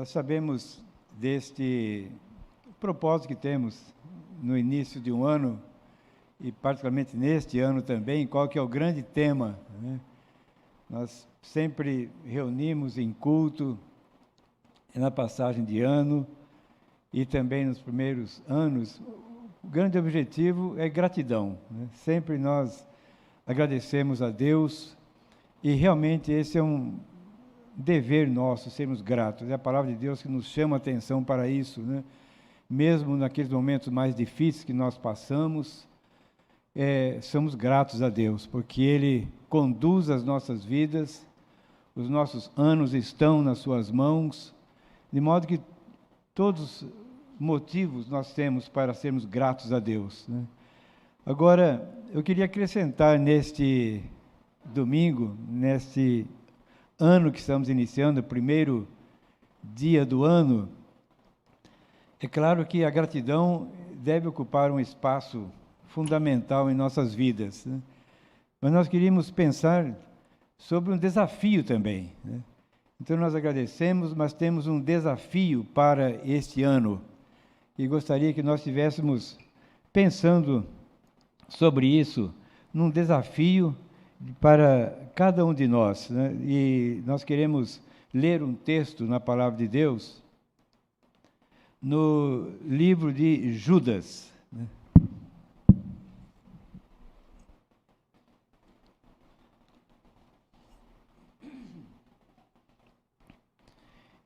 Nós sabemos deste propósito que temos no início de um ano, e particularmente neste ano também, qual que é o grande tema, né? Nós sempre reunimos em culto, na passagem de ano, e também nos primeiros anos, o grande objetivo é gratidão, né? Sempre nós agradecemos a Deus, e realmente esse é um dever nosso, sermos gratos. É a palavra de Deus que nos chama a atenção para isso, né? Mesmo naqueles momentos mais difíceis que nós passamos, somos gratos a Deus, porque Ele conduz as nossas vidas, os nossos anos estão nas suas mãos, de modo que todos os motivos nós temos para sermos gratos a Deus, né? Agora, eu queria acrescentar neste domingo, neste ano que estamos iniciando, o primeiro dia do ano, é claro que a gratidão deve ocupar um espaço fundamental em nossas vidas, né? Mas nós queríamos pensar sobre um desafio também, né? Então nós agradecemos, mas temos um desafio para este ano, e gostaria que nós estivéssemos pensando sobre isso, num desafio para cada um de nós, né? E nós queremos ler um texto na Palavra de Deus, no livro de Judas, né?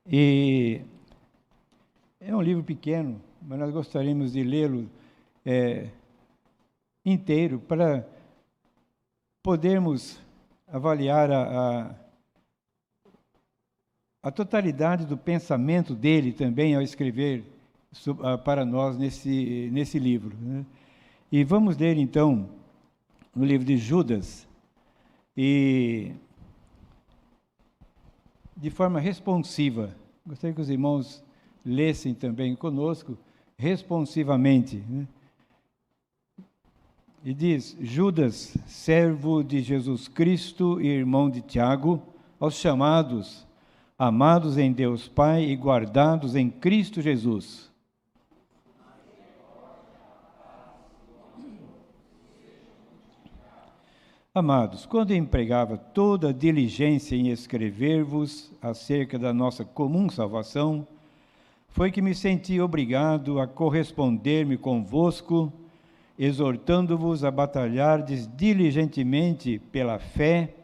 E é um livro pequeno, mas nós gostaríamos de lê-lo inteiro para podermos avaliar a totalidade do pensamento dele também ao escrever para nós nesse livro, né? E vamos ler então no livro de Judas, e de forma responsiva. Gostaria que os irmãos lessem também conosco, responsivamente, né? E diz: Judas, servo de Jesus Cristo e irmão de Tiago, aos chamados, amados em Deus Pai e guardados em Cristo Jesus. Amados, quando eu empregava toda a diligência em escrever-vos acerca da nossa comum salvação, foi que me senti obrigado a corresponder-me convosco, exortando-vos a batalhardes diligentemente pela fé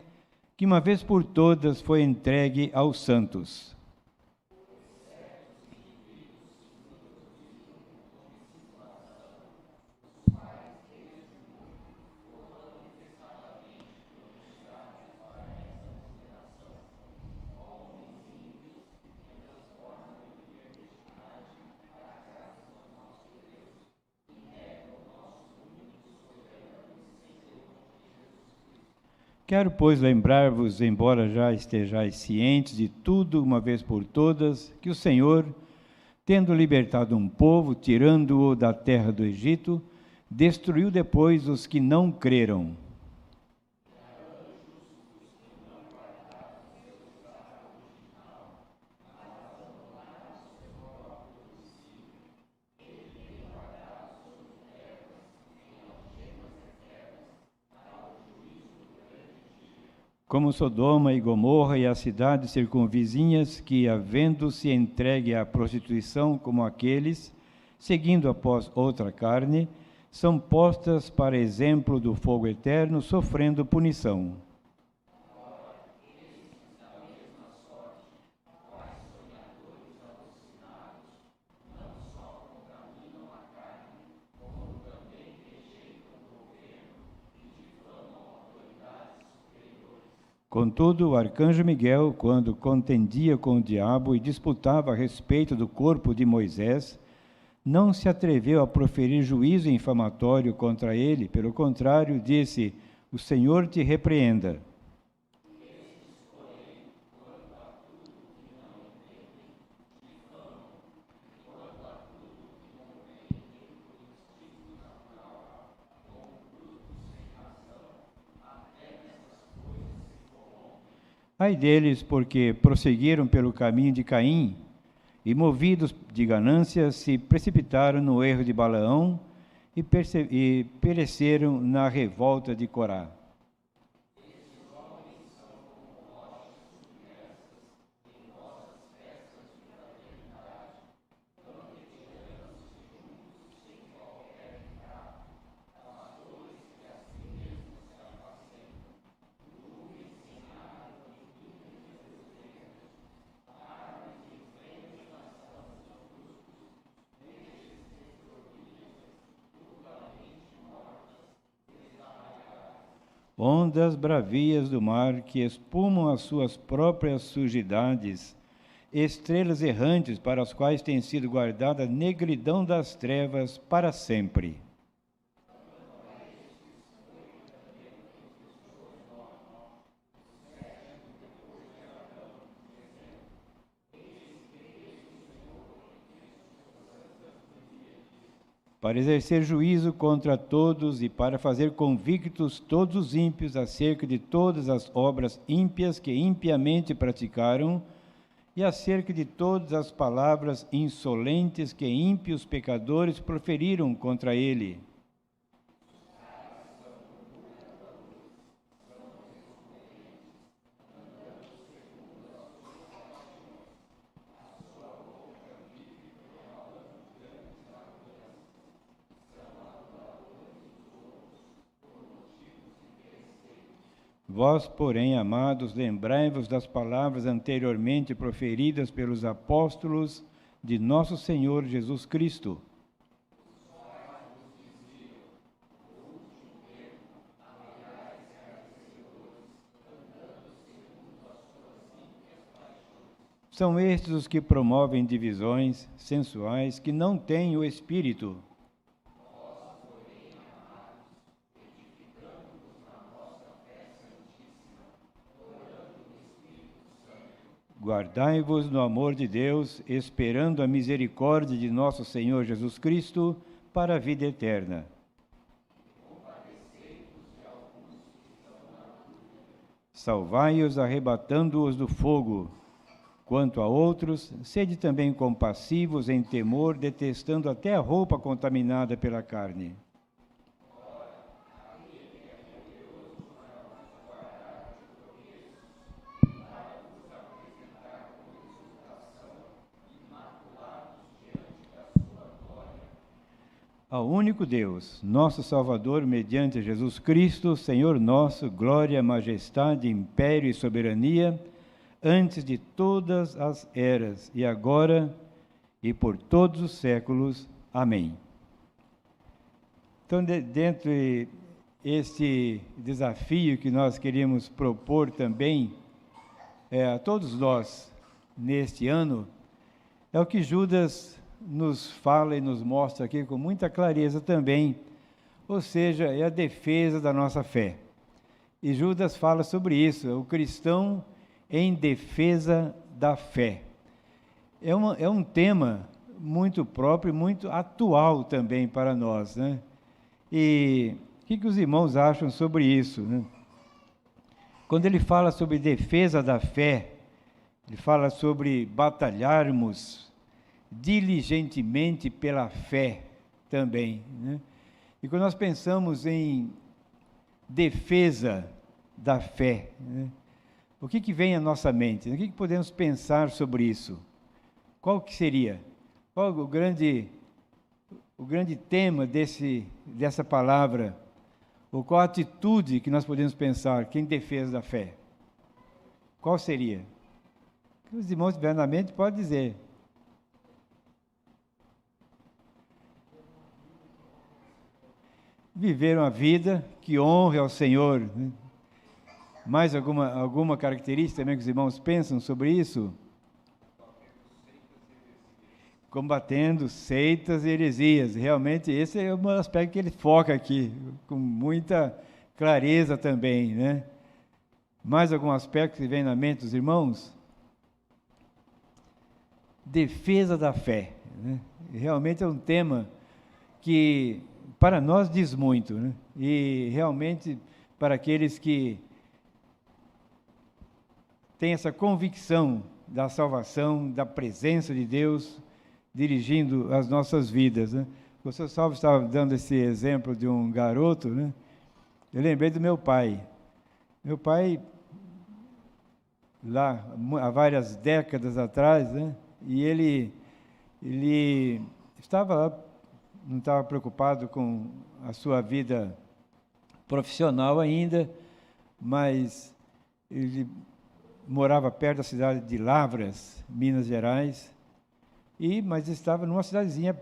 que uma vez por todas foi entregue aos santos. Quero, pois, lembrar-vos, embora já estejais cientes de tudo, uma vez por todas, que o Senhor, tendo libertado um povo, tirando-o da terra do Egito, destruiu depois os que não creram. Como Sodoma e Gomorra e as cidades circunvizinhas, que, havendo-se entregue à prostituição como aqueles, seguindo após outra carne, são postas para exemplo do fogo eterno, sofrendo punição. Contudo, o arcanjo Miguel, quando contendia com o diabo e disputava a respeito do corpo de Moisés, não se atreveu a proferir juízo infamatório contra ele, pelo contrário, disse: o Senhor te repreenda. Ai deles, porque prosseguiram pelo caminho de Caim, e, movidos de ganância, se precipitaram no erro de Balaão e pereceram na revolta de Corá. Ondas bravias do mar que espumam as suas próprias sujidades, estrelas errantes para as quais tem sido guardada a negridão das trevas para sempre. Para exercer juízo contra todos e para fazer convictos todos os ímpios acerca de todas as obras ímpias que impiamente praticaram e acerca de todas as palavras insolentes que ímpios pecadores proferiram contra ele. Vós, porém, amados, lembrai-vos das palavras anteriormente proferidas pelos apóstolos de nosso Senhor Jesus Cristo. São estes os que promovem divisões sensuais que não têm o Espírito. Guardai-vos no amor de Deus, esperando a misericórdia de nosso Senhor Jesus Cristo para a vida eterna. Salvai-os arrebatando-os do fogo. Quanto a outros, sede também compassivos em temor, detestando até a roupa contaminada pela carne. Ao único Deus, nosso Salvador, mediante Jesus Cristo, Senhor nosso, glória, majestade, império e soberania, antes de todas as eras, e agora e por todos os séculos. Amém. Então, dentro deste desafio que nós queríamos propor também a todos nós neste ano, é o que Judas nos fala e nos mostra aqui com muita clareza também, ou seja, é a defesa da nossa fé. E Judas fala sobre isso, o cristão em defesa da fé. É um tema muito próprio, muito atual também para nós, né? E o que os irmãos acham sobre isso, né? Quando ele fala sobre defesa da fé, ele fala sobre batalharmos diligentemente pela fé também, né? E quando nós pensamos em defesa da fé, né, o que vem à nossa mente? O que podemos pensar sobre isso? Qual que seria? Qual o grande tema dessa palavra? Ou qual a atitude que nós podemos pensar que em defesa da fé? Qual seria? Se os irmãos tiverem na mente, pode dizer. Viver uma vida que honre ao Senhor, né? Mais alguma característica também que os irmãos pensam sobre isso? Combatendo seitas e heresias. Realmente, esse é um aspecto que ele foca aqui, com muita clareza também, né? Mais algum aspecto que vem na mente dos irmãos? Defesa da fé, né? Realmente é um tema que para nós diz muito, né? E realmente para aqueles que têm essa convicção da salvação, da presença de Deus dirigindo as nossas vidas, né? O Sr. Salvo estava dando esse exemplo de um garoto, né? Eu lembrei do meu pai. Meu pai, lá há várias décadas atrás, né? E ele estava lá, não estava preocupado com a sua vida profissional ainda, mas ele morava perto da cidade de Lavras, Minas Gerais, mas estava numa cidadezinha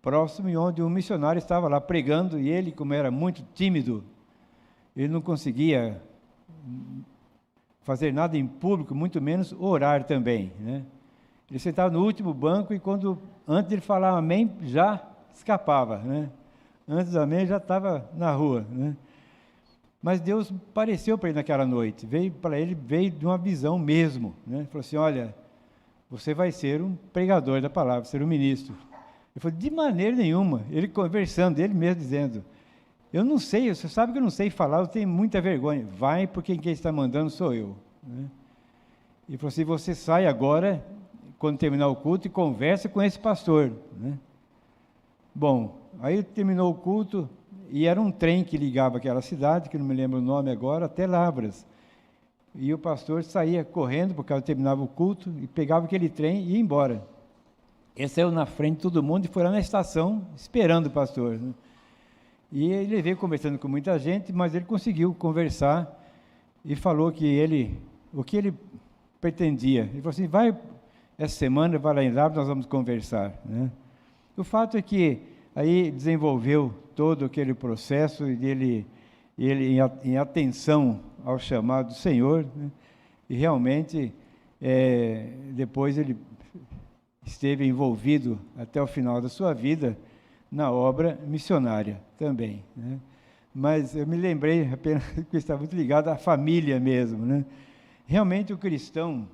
próxima, onde um missionário estava lá pregando, e ele, como era muito tímido, ele não conseguia fazer nada em público, muito menos orar também, né? Ele sentava no último banco e antes de ele falar amém, já escapava, né? Antes do amém, já estava na rua, né? Mas Deus apareceu para ele naquela noite, veio de uma visão mesmo, né? Falou assim: olha, você vai ser um pregador da palavra, ser um ministro. Ele falou: de maneira nenhuma. Ele conversando, ele mesmo dizendo: eu não sei, você sabe que eu não sei falar, eu tenho muita vergonha. Vai, porque quem está mandando sou eu, né? Ele falou assim: você sai agora, quando terminar o culto, e conversa com esse pastor, né? Bom, aí terminou o culto, e era um trem que ligava aquela cidade, que não me lembro o nome agora, até Lavras. E o pastor saía correndo, porque terminava o culto, e pegava aquele trem e ia embora. Ele saiu na frente de todo mundo e foi lá na estação, esperando o pastor, né? E ele veio conversando com muita gente, mas ele conseguiu conversar e falou o que ele pretendia. Ele falou assim: essa semana vai lá em Lavras, nós vamos conversar, né? O fato é que aí desenvolveu todo aquele processo, e ele em atenção ao chamado do Senhor, né? E realmente, depois ele esteve envolvido até o final da sua vida na obra missionária também, né? Mas eu me lembrei apenas que está muito ligado à família mesmo, né? Realmente o cristão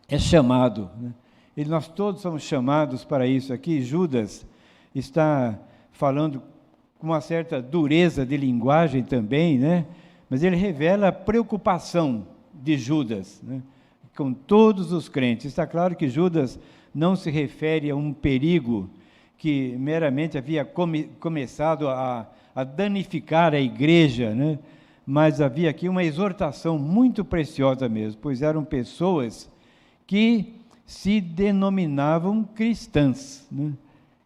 é chamado, né? E nós todos somos chamados para isso aqui. Judas está falando com uma certa dureza de linguagem também, né? Mas ele revela a preocupação de Judas, né? Com todos os crentes. Está claro que Judas não se refere a um perigo que meramente havia começado a danificar a igreja, né? Mas havia aqui uma exortação muito preciosa mesmo, pois eram pessoas que se denominavam cristãs, né?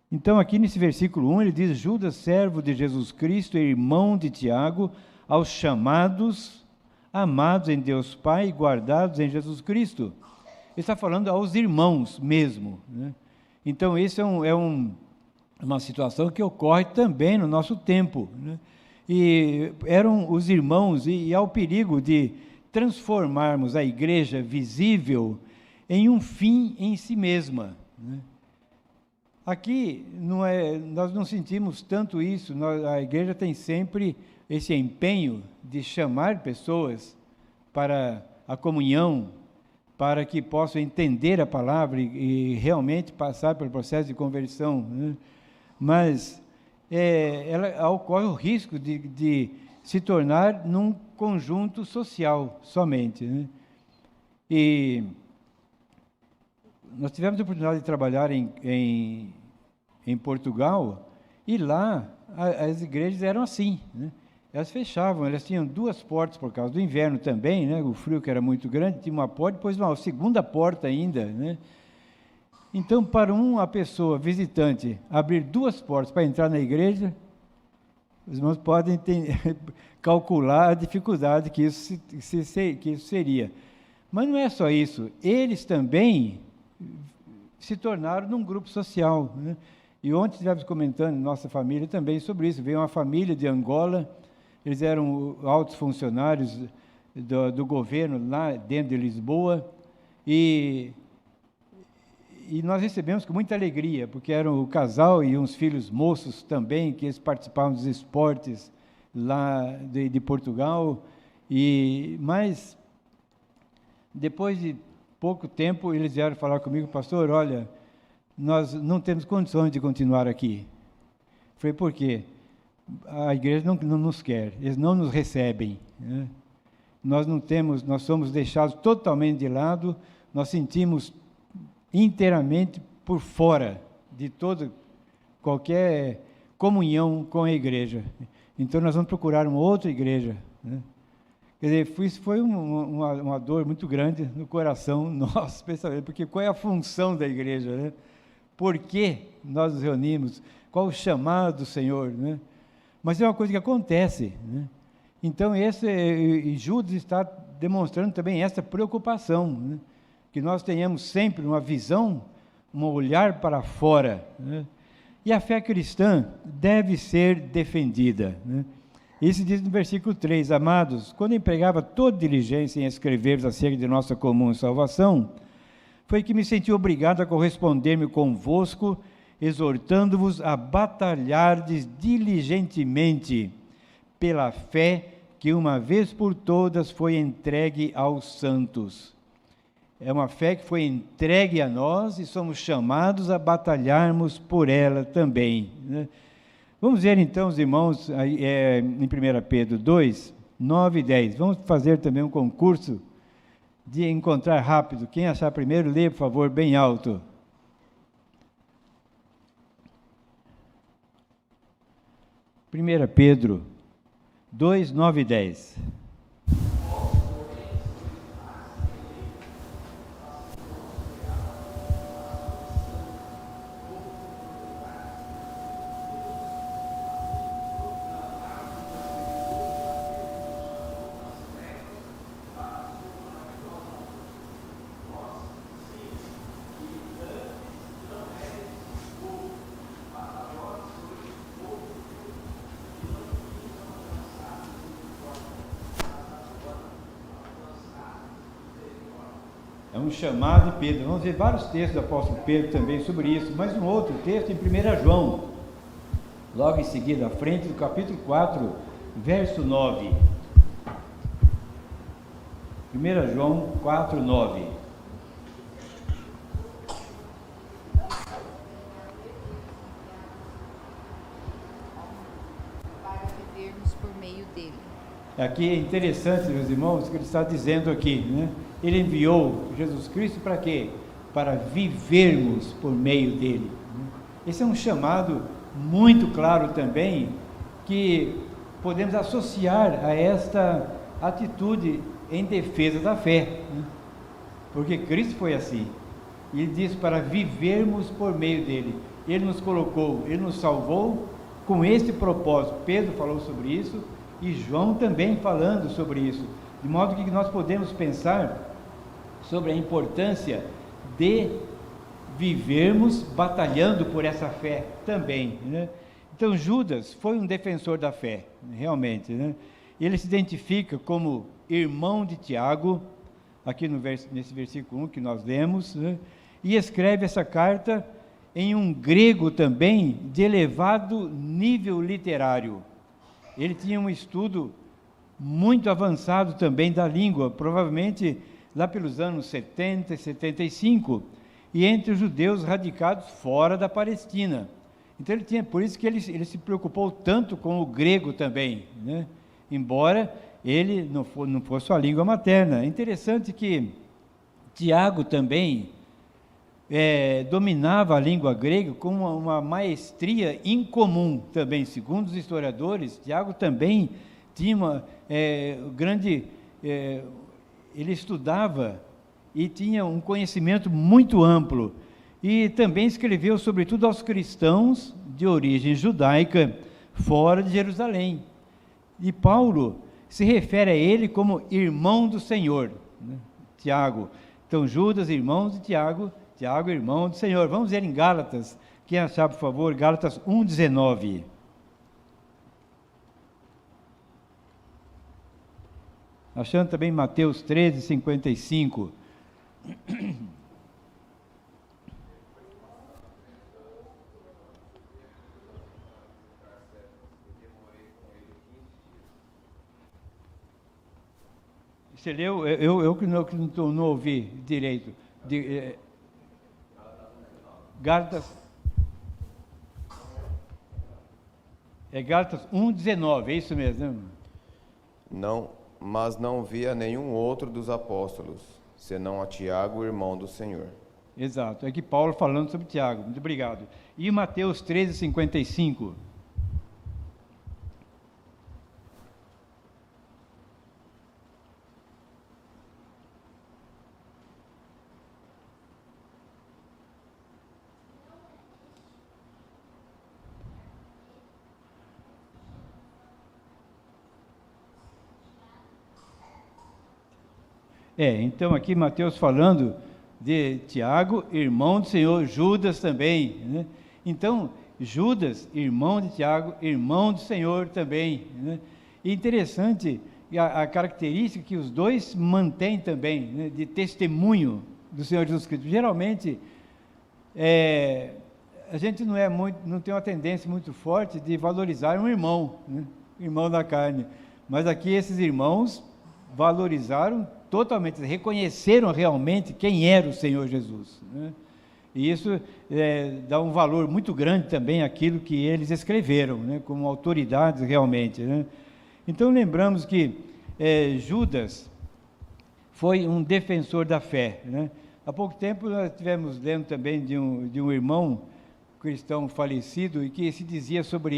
Então, aqui nesse versículo 1, ele diz: Judas, servo de Jesus Cristo, irmão de Tiago, aos chamados, amados em Deus Pai, guardados em Jesus Cristo. Ele está falando aos irmãos mesmo, né? Então, isso é uma situação que ocorre também no nosso tempo, né? E eram os irmãos, e há o perigo de transformarmos a igreja visível em um fim em si mesma, né? Aqui nós não sentimos tanto isso. A igreja tem sempre esse empenho de chamar pessoas para a comunhão, para que possam entender a palavra e realmente passar pelo processo de conversão, né? Mas ocorre o risco de se tornar num conjunto social somente, né? E nós tivemos a oportunidade de trabalhar em Portugal, e lá as igrejas eram assim, né? Elas fechavam, elas tinham 2 portas por causa do inverno também, né? O frio que era muito grande, tinha uma porta, depois uma segunda porta ainda, né? Então, para uma pessoa visitante abrir 2 portas para entrar na igreja, os irmãos podem calcular a dificuldade que isso seria. Mas não é só isso, eles também se tornaram num grupo social, né? E ontem estivemos comentando em nossa família também sobre isso. Veio uma família de Angola, eles eram altos funcionários do governo lá dentro de Lisboa, e nós recebemos com muita alegria, porque eram o casal e uns filhos moços também, que eles participavam dos esportes lá de Portugal, mas depois de pouco tempo eles vieram falar comigo: pastor, olha, nós não temos condições de continuar aqui. Falei: por quê? A igreja não nos quer, eles não nos recebem, né? Nós somos deixados totalmente de lado, nós sentimos inteiramente por fora de toda qualquer comunhão com a igreja. Então nós vamos procurar uma outra igreja, né? Quer dizer, isso foi uma dor muito grande no coração nosso, especialmente, porque qual é a função da igreja, né? Por que nós nos reunimos? Qual o chamado do Senhor, né? Mas é uma coisa que acontece, né? Então, Judas está demonstrando também essa preocupação, né? Que nós tenhamos sempre uma visão, um olhar para fora, né? E a fé cristã deve ser defendida, né? Isso diz no versículo 3, amados, quando empregava toda diligência em escrever acerca de nossa comum salvação, foi que me senti obrigado a corresponder-me convosco, exortando-vos a batalhardes diligentemente pela fé que uma vez por todas foi entregue aos santos. É uma fé que foi entregue a nós e somos chamados a batalharmos por ela também, né? Vamos ver então, os irmãos, em 1 Pedro 2, 9 e 10. Vamos fazer também um concurso de encontrar rápido. Quem achar primeiro, lê, por favor, bem alto. 1 Pedro 2, 9 e 10. É um chamado de Pedro. Vamos ver vários textos do apóstolo Pedro também sobre isso, mas um outro texto em 1 João, logo em seguida, à frente do capítulo 4, verso 9. 1 João 4, 9. Para vivermos por meio dele. Aqui é interessante, meus irmãos, que ele está dizendo aqui, né? Ele enviou Jesus Cristo para quê? Para vivermos por meio dele. Esse é um chamado muito claro também, que podemos associar a esta atitude em defesa da fé, né? Porque Cristo foi assim. Ele disse para vivermos por meio dele. Ele nos colocou, ele nos salvou com esse propósito. Pedro falou sobre isso e João também falando sobre isso. De modo que nós podemos pensar sobre a importância de vivermos batalhando por essa fé também, né? Então Judas foi um defensor da fé, realmente, né? Ele se identifica como irmão de Tiago, aqui nesse versículo 1 que nós lemos, né? E escreve essa carta em um grego também de elevado nível literário. Ele tinha um estudo muito avançado também da língua, provavelmente lá pelos anos 70 e 75, e entre os judeus radicados fora da Palestina. Então por isso que ele se preocupou tanto com o grego também, né? Embora ele não fosse a língua materna. É interessante que Tiago também dominava a língua grega com uma maestria incomum também. Segundo os historiadores, Tiago também tinha uma grande... ele estudava e tinha um conhecimento muito amplo. E também escreveu, sobretudo, aos cristãos de origem judaica, fora de Jerusalém. E Paulo se refere a ele como irmão do Senhor, né? Tiago. Então, Judas, irmão de Tiago, Tiago, irmão do Senhor. Vamos ver em Gálatas. Quem achar, por favor, Gálatas 1,19. Achando também Mateus 13:55. Você leu? Eu que não ouvi direito. Gálatas. Gálatas 1,19, é isso mesmo, né? Não, mas não via nenhum outro dos apóstolos, senão a Tiago, irmão do Senhor. Exato, é que Paulo falando sobre Tiago, muito obrigado. E Mateus 13:55. Então aqui Mateus falando de Tiago, irmão do Senhor, Judas também, né? Então, Judas, irmão de Tiago, irmão do Senhor também, né? E interessante a característica que os dois mantêm também, né, de testemunho do Senhor Jesus Cristo. Geralmente, a gente não tem uma tendência muito forte de valorizar um irmão, né? Irmão da carne, mas aqui esses irmãos valorizaram totalmente, reconheceram realmente quem era o Senhor Jesus, né? E isso dá um valor muito grande também àquilo que eles escreveram, né, como autoridades realmente, né? Então lembramos que Judas foi um defensor da fé, né? Há pouco tempo nós estivemos lendo também de um irmão cristão falecido e que se dizia sobre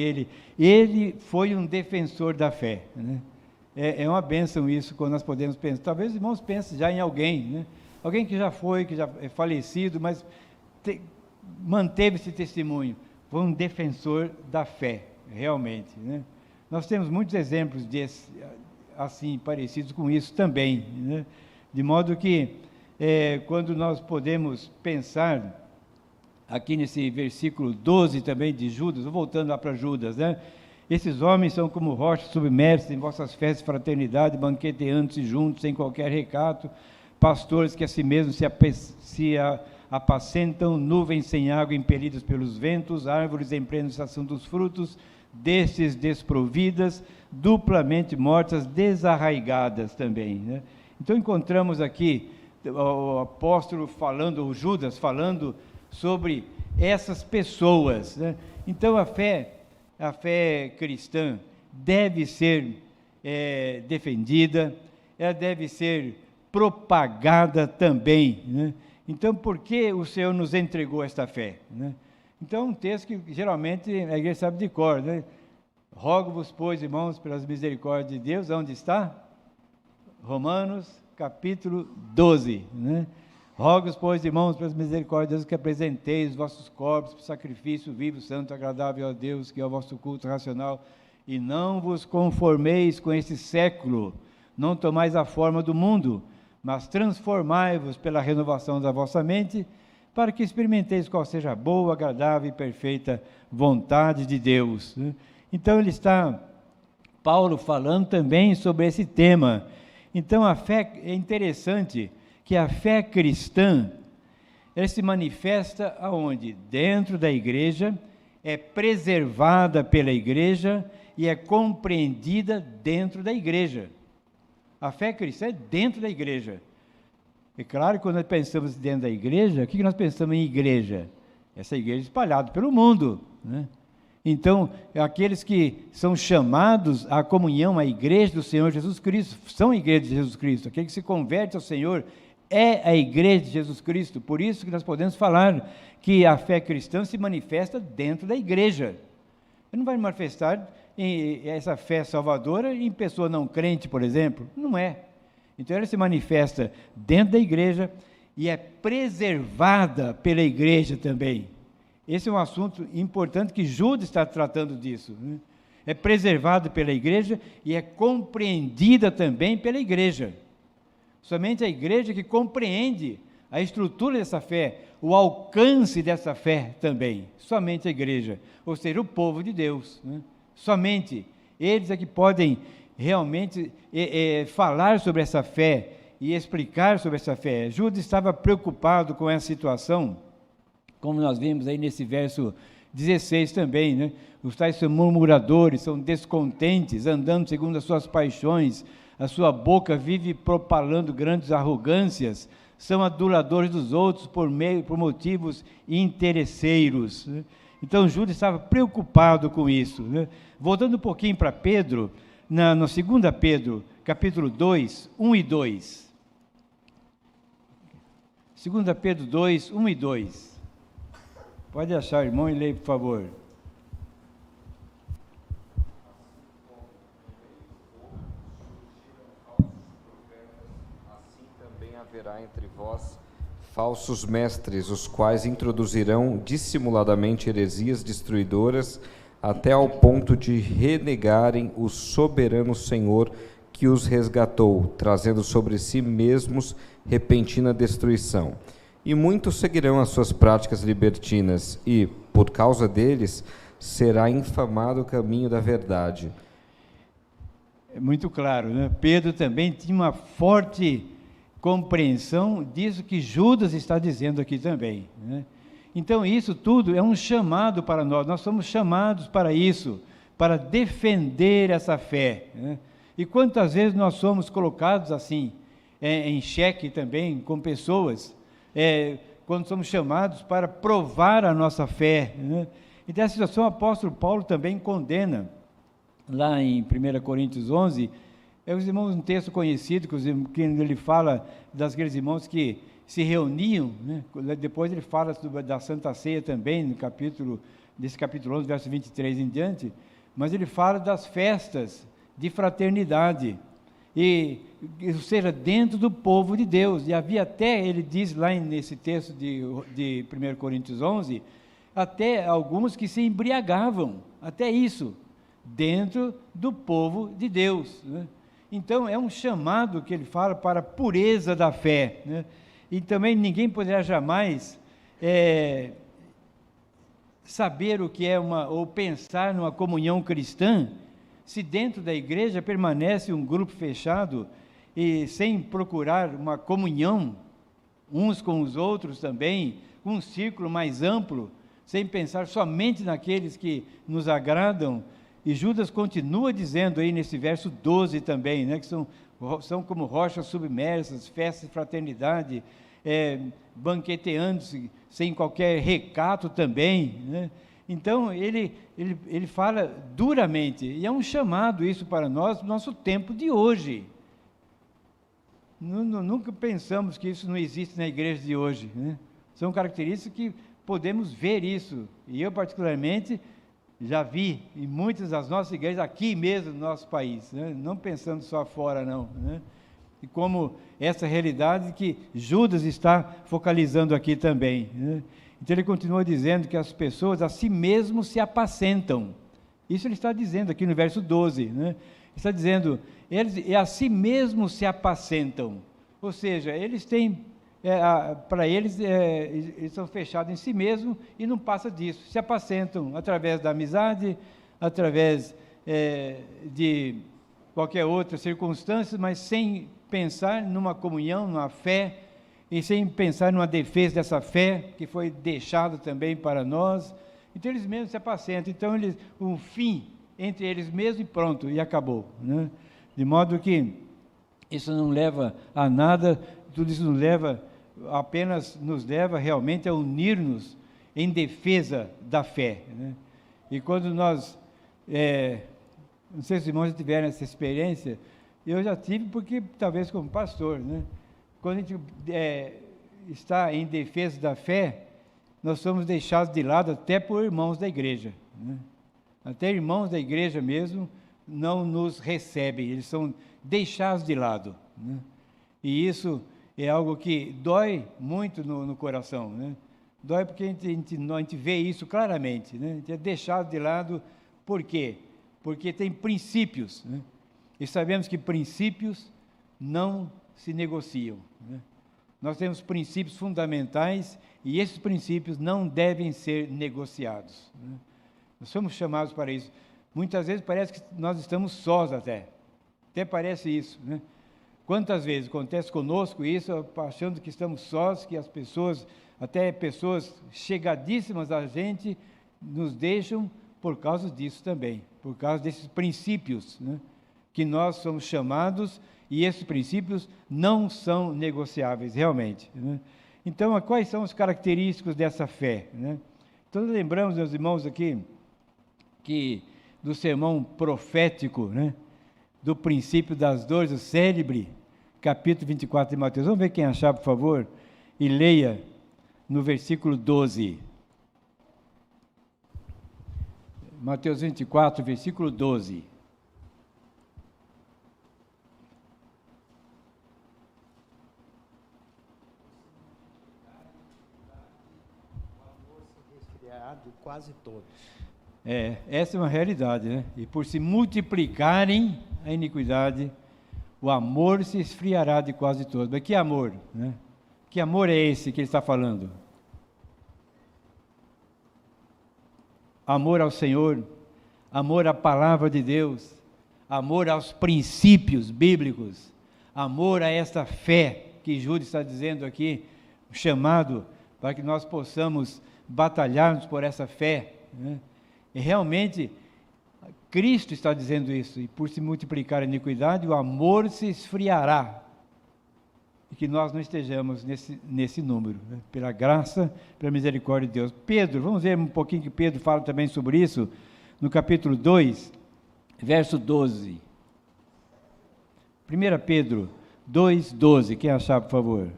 ele foi um defensor da fé, né? É uma bênção isso, quando nós podemos pensar. Talvez os irmãos pensem já em alguém, né? Alguém que já é falecido, mas manteve esse testemunho. Foi um defensor da fé, realmente, né? Nós temos muitos exemplos assim, parecidos com isso também, né? De modo que, quando nós podemos pensar, aqui nesse versículo 12 também de Judas, voltando lá para Judas, né? Esses homens são como rochas submersas em vossas festas de fraternidade, banqueteando-se juntos, sem qualquer recato, pastores que a si mesmos se apacentam, nuvens sem água impelidas pelos ventos, árvores em plena estação dos frutos, destes desprovidas, duplamente mortas, desarraigadas também, né? Então encontramos aqui o apóstolo falando, o Judas falando sobre essas pessoas, né? Então a fé cristã deve ser defendida, ela deve ser propagada também, né? Então, por que o Senhor nos entregou esta fé, né? Então, um texto que geralmente a igreja sabe de cor, né? Rogo-vos, pois, irmãos, pelas misericórdias de Deus, onde está? Romanos, capítulo 12, né? Rogo-vos, pois, irmãos, pelas misericórdias de Deus, que apresenteis os vossos corpos por sacrifício vivo, santo, agradável a Deus, que é o vosso culto racional, e não vos conformeis com este século, não tomais a forma do mundo, mas transformai-vos pela renovação da vossa mente, para que experimenteis qual seja a boa, agradável e perfeita vontade de Deus, né? Então Paulo falando também sobre esse tema. Então a fé, é interessante que a fé cristã, ela se manifesta aonde? Dentro da igreja, é preservada pela igreja e é compreendida dentro da igreja. A fé cristã é dentro da igreja. É claro que quando nós pensamos dentro da igreja, o que nós pensamos em igreja? Essa igreja espalhada pelo mundo, né? Então, aqueles que são chamados à comunhão, à igreja do Senhor Jesus Cristo, são a igreja de Jesus Cristo. Aquele que se converte ao Senhor é a igreja de Jesus Cristo. Por isso que nós podemos falar que a fé cristã se manifesta dentro da igreja. Ele não vai manifestar essa fé salvadora em pessoa não crente, por exemplo. Não é. Então ela se manifesta dentro da igreja e é preservada pela igreja também. Esse é um assunto importante que Judas está tratando disso, né? É preservada pela igreja e é compreendida também pela igreja. Somente a igreja que compreende a estrutura dessa fé, o alcance dessa fé também. Somente a igreja, ou seja, o povo de Deus, né? Somente eles é que podem realmente falar sobre essa fé e explicar sobre essa fé. Judas estava preocupado com essa situação, como nós vimos aí nesse verso 16 também, né? Os tais são murmuradores, são descontentes, andando segundo as suas paixões, a sua boca vive propalando grandes arrogâncias, são aduladores dos outros por motivos interesseiros, né? Então Judas estava preocupado com isso, né? Voltando um pouquinho para Pedro, no 2 Pedro, capítulo 2, 1 e 2. 2 Pedro 2, 1 e 2. Pode achar, irmão, e leia, por favor. Assim também haverá entre vós falsos mestres, os quais introduzirão dissimuladamente heresias destruidoras, até ao ponto de renegarem o soberano Senhor que os resgatou, trazendo sobre si mesmos repentina destruição. E muitos seguirão as suas práticas libertinas, e, por causa deles, será infamado o caminho da verdade. É muito claro, né? Pedro também tinha uma forte compreensão disso que Judas está dizendo aqui também, né? Então, isso tudo é um chamado para nós somos chamados para isso, para defender essa fé, né? E quantas vezes nós somos colocados assim, em xeque também, com pessoas, quando somos chamados para provar a nossa fé, né? Então, essa situação o apóstolo Paulo também condena, lá em 1 Coríntios 11, os irmãos, um texto conhecido, que ele fala daqueles irmãos que se reuniam, né? Depois ele fala da Santa Ceia também, desse capítulo 11, verso 23 em diante, mas ele fala das festas de fraternidade, ou seja, dentro do povo de Deus, e havia até, ele diz lá nesse texto de 1 Coríntios 11, até alguns que se embriagavam, até isso, dentro do povo de Deus, né? Então, é um chamado que ele fala para a pureza da fé, né? E também ninguém poderá jamais saber o que é ou pensar numa comunhão cristã, se dentro da igreja permanece um grupo fechado e sem procurar uma comunhão uns com os outros também, um círculo mais amplo, sem pensar somente naqueles que nos agradam. E Judas continua dizendo aí nesse verso 12 também, né, que são como rochas submersas, festas de fraternidade, banqueteando-se sem qualquer recato também, né? Então, ele fala duramente, e é um chamado isso para nós, no nosso tempo de hoje. Nunca pensamos que isso não existe na igreja de hoje, né? São características que podemos ver isso, e eu particularmente já vi em muitas das nossas igrejas, aqui mesmo no nosso país, né? Não pensando só fora não, né? E como essa realidade que Judas está focalizando aqui também, né? Então ele continua dizendo que as pessoas a si mesmo se apacentam. Isso ele está dizendo aqui no verso 12, né? Ele está dizendo, eles a si mesmo se apacentam, ou seja, eles têm, para eles, eles são fechados em si mesmos e não passa disso, se apacentam através da amizade, através de qualquer outra circunstância, mas sem pensar numa comunhão, numa fé, e sem pensar numa defesa dessa fé, que foi deixada também para nós. Então eles mesmos se apacentam, então um fim entre eles mesmos e pronto, e acabou, né? De modo que isso não leva a nada, tudo isso nos leva realmente a unir-nos em defesa da fé, né? E quando nós, não sei se os irmãos já tiveram essa experiência, eu já tive, porque talvez como pastor, né? Quando a gente está em defesa da fé, nós somos deixados de lado até por irmãos da igreja, né? Até irmãos da igreja mesmo não nos recebem, eles são deixados de lado, né? E isso é algo que dói muito no coração, né? Dói porque a gente vê isso claramente, né? A gente é deixado de lado, por quê? Porque tem princípios, né? E sabemos que princípios não se negociam, né? Nós temos princípios fundamentais e esses princípios não devem ser negociados, né? Nós somos chamados para isso. Muitas vezes parece que nós estamos sós até parece isso, né? Quantas vezes acontece conosco isso, achando que estamos sós, que as pessoas, até pessoas chegadíssimas a gente, nos deixam por causa disso também, por causa desses princípios, né, que nós somos chamados, e esses princípios não são negociáveis, realmente, né? Então, quais são as características dessa fé, né? Então, lembramos, meus irmãos, aqui, que do sermão profético, né, do princípio das dores, o célebre capítulo 24 de Mateus. Vamos ver quem achar, por favor. e leia no versículo 12. Mateus 24, versículo 12. De quase todos. Essa é uma realidade, né? E por se multiplicarem a iniquidade, o amor se esfriará de quase todos. Mas que amor, né? Que amor é esse que ele está falando? Amor ao Senhor, amor à palavra de Deus, amor aos princípios bíblicos, amor a esta fé que Júlio está dizendo aqui, chamado para que nós possamos batalharmos por essa fé, né? E realmente, Cristo está dizendo isso, e por se multiplicar a iniquidade, o amor se esfriará, e que nós não estejamos nesse número, né? Pela graça, pela misericórdia de Deus. Pedro, vamos ver um pouquinho que Pedro fala também sobre isso, no capítulo 2, verso 12. 1 Pedro 2, 12, quem achar, por favor.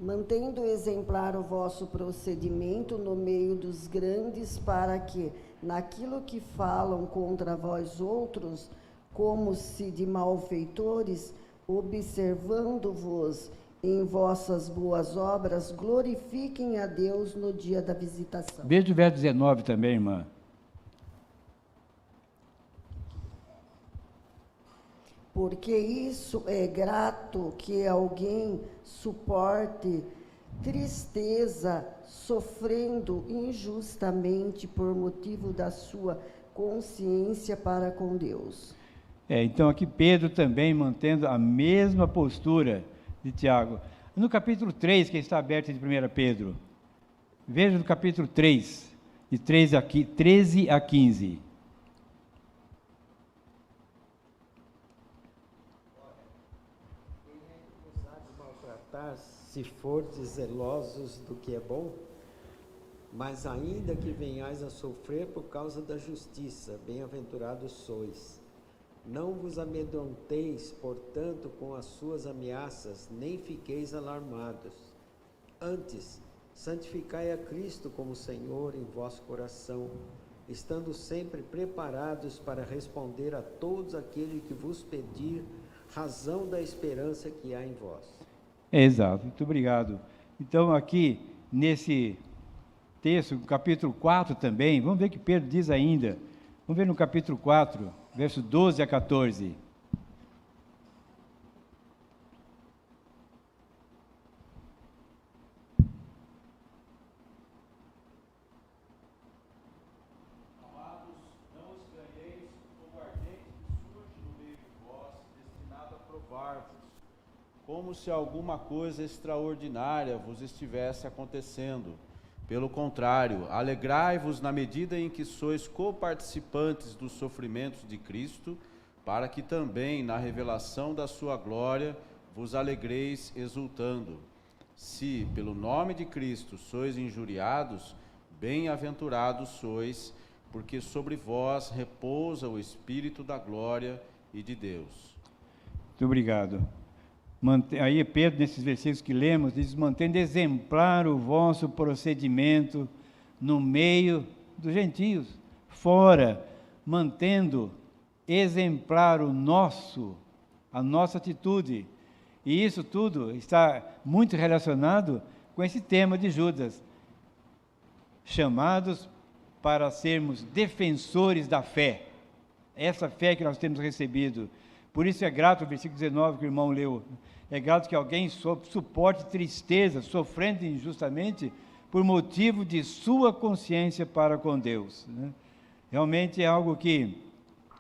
Mantendo exemplar o vosso procedimento no meio dos grandes, para que, naquilo que falam contra vós outros, como se de malfeitores, observando-vos em vossas boas obras, glorifiquem a Deus no dia da visitação. Veja o verso 19 também, irmã. Porque isso é grato que alguém suporte tristeza, sofrendo injustamente por motivo da sua consciência para com Deus. Então aqui Pedro também mantendo a mesma postura de Tiago. No capítulo 3, que está aberto de 1 Pedro, veja no capítulo 3, de 13 a 15. Se fordes zelosos do que é bom, mas ainda que venhais a sofrer por causa da justiça, bem-aventurados sois. Não vos amedronteis, portanto, com as suas ameaças, nem fiqueis alarmados. Antes, santificai a Cristo como Senhor em vosso coração, estando sempre preparados para responder a todos aqueles que vos pedir razão da esperança que há em vós. Exato, muito obrigado. Então, aqui, nesse texto, no capítulo 4 também, vamos ver o que Pedro diz ainda. Vamos ver no capítulo 4, verso 12 a 14. Amados, não estranheis como ardente que surge no meio de vós, destinado a provar-vos, como se alguma coisa extraordinária vos estivesse acontecendo. Pelo contrário, alegrai-vos na medida em que sois coparticipantes dos sofrimentos de Cristo, para que também na revelação da sua glória vos alegreis exultando. Se, pelo nome de Cristo, sois injuriados, bem-aventurados sois, porque sobre vós repousa o Espírito da glória e de Deus. Muito obrigado. Aí Pedro, nesses versículos que lemos, diz: mantendo exemplar o vosso procedimento no meio dos gentios, fora, mantendo exemplar a nossa atitude. E isso tudo está muito relacionado com esse tema de Judas, chamados para sermos defensores da fé, essa fé que nós temos recebido. Por isso é grato o versículo 19 que o irmão leu. É grato que alguém suporte tristeza, sofrendo injustamente, por motivo de sua consciência para com Deus, né? Realmente é algo que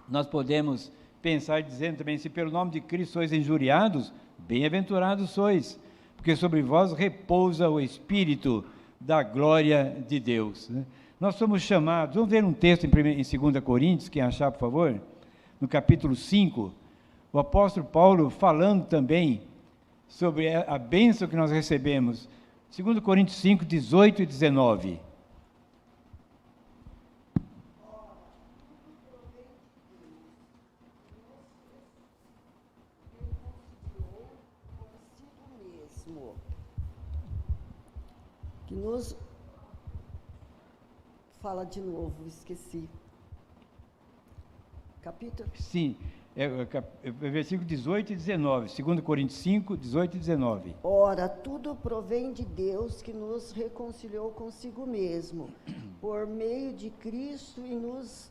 nós podemos pensar dizendo também: se pelo nome de Cristo sois injuriados, bem-aventurados sois, porque sobre vós repousa o Espírito da glória de Deus, né? Nós somos chamados, vamos ver um texto em 2 Coríntios, quem achar, por favor, no capítulo 5, o apóstolo Paulo falando também sobre a bênção que nós recebemos. 2 Coríntios 5, 18 e 19. que nos... Fala de novo, esqueci. Capítulo? Sim, versículo 18 e 19, 2 Coríntios 5, 18 e 19. Ora, tudo provém de Deus, que nos reconciliou consigo mesmo, por meio de Cristo, e nos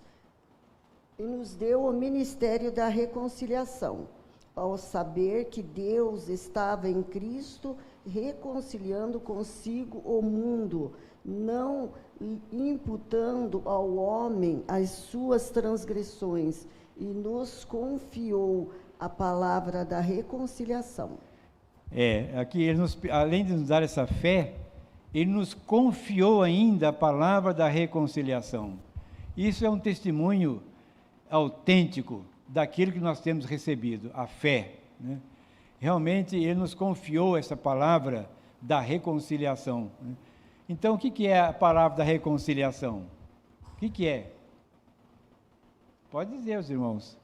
deu o ministério da reconciliação, ao saber que Deus estava em Cristo, reconciliando consigo o mundo, não imputando ao homem as suas transgressões, e nos confiou a palavra da reconciliação. Aqui, além de nos dar essa fé, ele nos confiou ainda a palavra da reconciliação. Isso é um testemunho autêntico daquilo que nós temos recebido, a fé, né? Realmente, ele nos confiou essa palavra da reconciliação, né? Então, o que é a palavra da reconciliação? O que é? Pode dizer, os irmãos.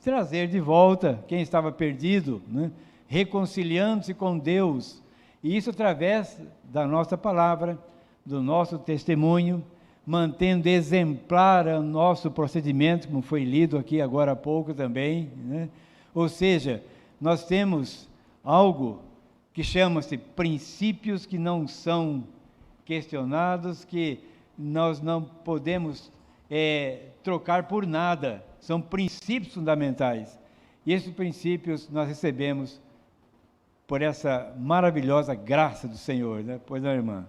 Trazer de volta quem estava perdido, né? Reconciliando-se com Deus. E isso através da nossa palavra, do nosso testemunho, mantendo exemplar o nosso procedimento, como foi lido aqui agora há pouco também, né? Ou seja, nós temos algo que chama-se princípios que não são questionados, que nós não podemos trocar por nada, são princípios fundamentais. E esses princípios nós recebemos por essa maravilhosa graça do Senhor, né? Pois não, irmã?